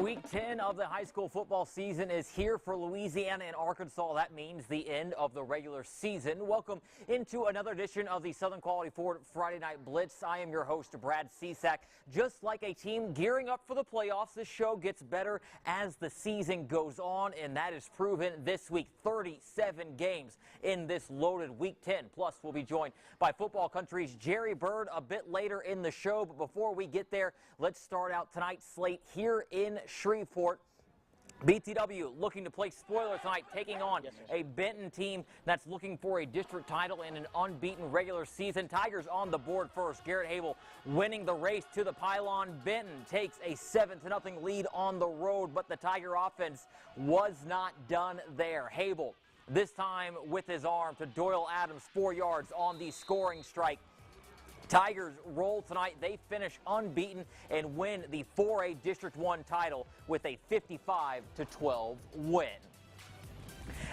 Week 10 of the high school football season is here for Louisiana and Arkansas. That means the end of the regular season. Welcome into another edition of the Southern Quality Ford Friday Night Blitz. I am your host, Brad Cesak. Just like a team gearing up for the playoffs, this show gets better as the season goes on, and that is proven this week. 37 games in this loaded Week 10. Plus, we'll be joined by Football Country's Jerry Bird a bit later in the show. But before we get there, let's start out tonight's slate here in Shreveport. BTW looking to play spoiler tonight, taking on a Benton team that's looking for a district title and an unbeaten regular season. Tigers on the board first. Garrett Hable winning the race to the pylon. Benton takes a 7-0 lead on the road, but the Tiger offense was not done there. Hable this time with his arm to Doyle Adams, 4 yards on the scoring strike. Tigers roll tonight. They finish unbeaten and win the 4A District 1 title with a 55-12 win.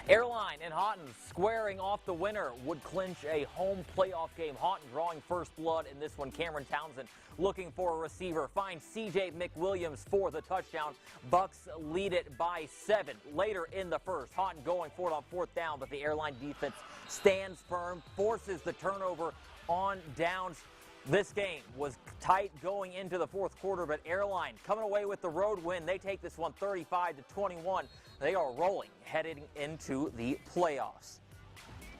Airline and Houghton squaring off. The winner would clinch a home playoff game. Houghton drawing first blood in this one. Cameron Townsend looking for a receiver. Finds C.J. McWilliams for the touchdown. Bucks lead it by 7. Later in the first, Houghton going for it on fourth down, but the Airline defense stands firm, forces the turnover on downs. This game was tight going into the fourth quarter, but Airline coming away with the road win. They take this one 35-21. They are rolling heading into the playoffs.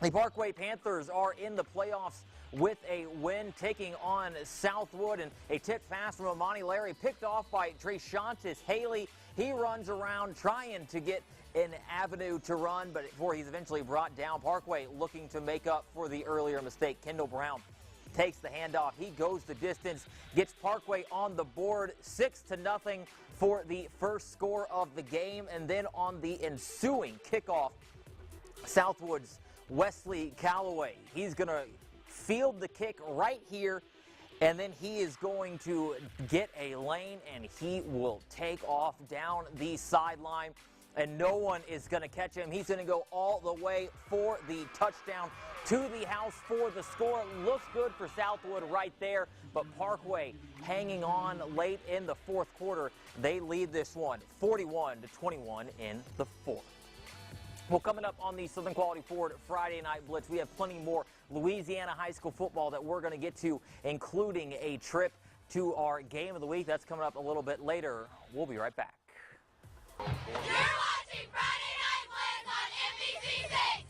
The Parkway Panthers are in the playoffs with a win, taking on Southwood, and a tip pass from Amani Larry picked off by Treshontis Haley. He runs around trying to get an avenue to run, but before he's eventually brought down. Parkway looking to make up for the earlier mistake. Kendall Brown takes the handoff. He goes the distance, gets Parkway on the board, 6-0 for the first score of the game. And then on the ensuing kickoff, Southwood's Wesley Calloway, he's going to field the kick right here, and then he is going to get a lane, and he will take off down the sideline, and no one is going to catch him. He's going to go all the way for the touchdown to the house for the score. Looks good for Southwood right there, but Parkway hanging on late in the fourth quarter. They lead this one 41-21 in the fourth. Well, coming up on the Southern Quality Ford Friday Night Blitz, we have plenty more Louisiana high school football that we're going to get to, including a trip to our game of the week. That's coming up a little bit later. We'll be right back. You're watching Friday Night Blitz on NBC6!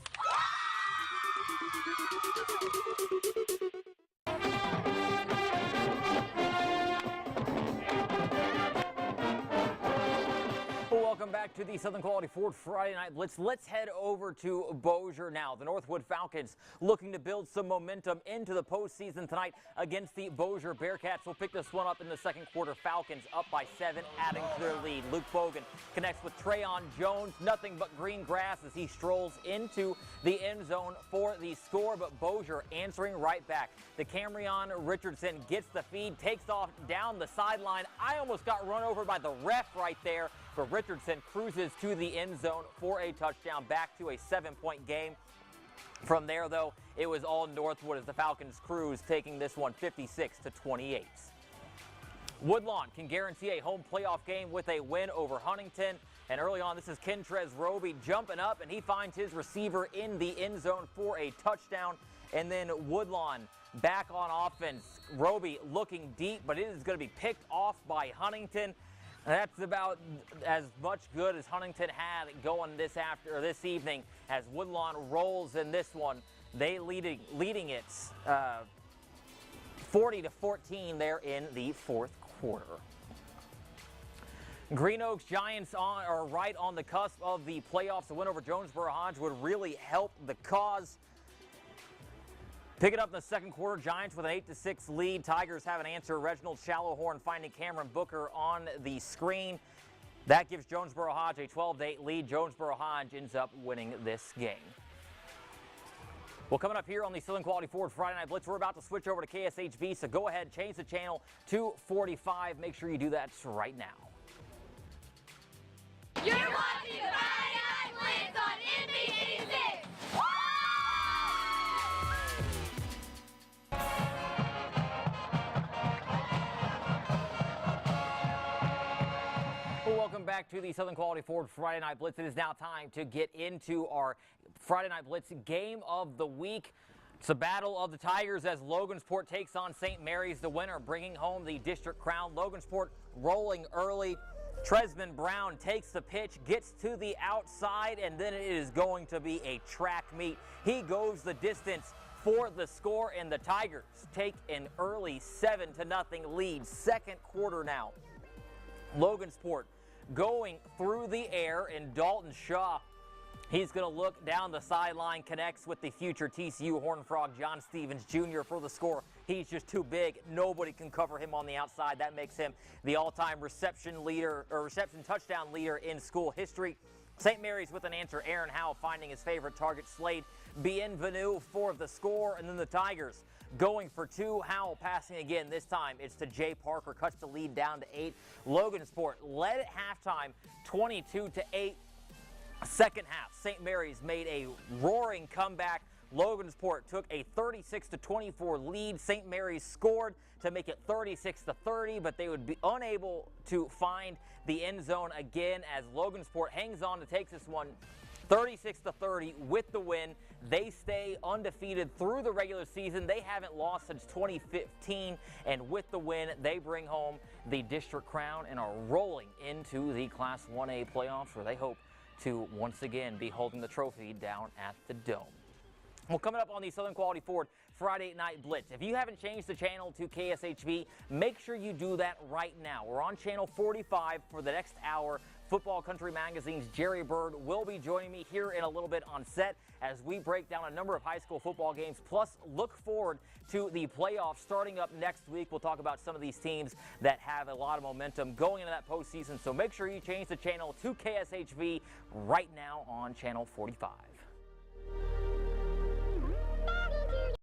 Welcome back to the Southern Quality Ford Friday Night Blitz. Let's head over to Bossier now. The Northwood Falcons looking to build some momentum into the postseason tonight against the Bossier Bearcats. We'll pick this one up in the second quarter. Falcons up by 7, adding to their lead. Luke Bogan connects with Trayon Jones. Nothing but green grass as he strolls into the end zone for the score, but Bossier answering right back. The Camryon Richardson gets the feed, takes off down the sideline. I almost got run over by the ref right there, but Richardson cruises to the end zone for a touchdown, back to a 7-point game. From there, though, it was all Northwood as the Falcons cruise, taking this one 56-28. Woodlawn can guarantee a home playoff game with a win over Huntington. And early on, this is Kentrez Roby jumping up, and he finds his receiver in the end zone for a touchdown. And then Woodlawn back on offense. Roby looking deep, but it is going to be picked off by Huntington. That's about as much good as Huntington had going this evening as Woodlawn rolls in this one. They leading it 40-14 there in the fourth quarter. Green Oaks Giants are right on the cusp of the playoffs. The win over Jonesboro Hodge would really help the cause. Pick it up in the second quarter, Giants with an 8-6 lead. Tigers have an answer. Reginald Shallowhorn finding Cameron Booker on the screen. That gives Jonesboro Hodge a 12-8 lead. Jonesboro Hodge ends up winning this game. Well, coming up here on the Southern Quality Ford Friday Night Blitz, we're about to switch over to KSHV, so go ahead, change the channel to 45. Make sure you do that right now. You're watching Friday Night Blitz on NBC6! back to the Southern Quality Ford Friday Night Blitz. It is now time to get into our Friday Night Blitz game of the week. It's a battle of the Tigers as Logansport takes on St. Mary's, the winner, bringing home the district crown. Logansport rolling early. Tresman Brown takes the pitch, gets to the outside, and then it is going to be a track meet. He goes the distance for the score, and the Tigers take an early 7-0 lead. Second quarter now. Logansport going through the air, and Dalton Shaw, he's going to look down the sideline, connects with the future TCU Horned Frog, John Stevens Jr. for the score. He's just too big. Nobody can cover him on the outside. That makes him the all-time reception leader, or reception touchdown leader in school history. St. Mary's with an answer. Aaron Howe finding his favorite target, Slade Bienvenu for the score. And then the Tigers going for two. Howell passing again. This time it's to Jay Parker. Cuts the lead down to 8. Logansport led at halftime 22-8. Second half, St. Mary's made a roaring comeback. Logansport took a 36-24 lead. St. Mary's scored to make it 36-30, but they would be unable to find the end zone again as Logansport hangs on to take this one 36-30 with the win. They stay undefeated through the regular season. They haven't lost since 2015, and with the win, they bring home the district crown and are rolling into the Class 1A playoffs, where they hope to once again be holding the trophy down at the Dome. Well, coming up on the Southern Quality Ford Friday Night Blitz, if you haven't changed the channel to KSHV, make sure you do that right now. We're on channel 45 for the next hour. Football Country Magazine's Jerry Bird will be joining me here in a little bit on set as we break down a number of high school football games, plus look forward to the playoffs starting up next week. We'll talk about some of these teams that have a lot of momentum going into that postseason, so make sure you change the channel to KSHV right now on channel 45.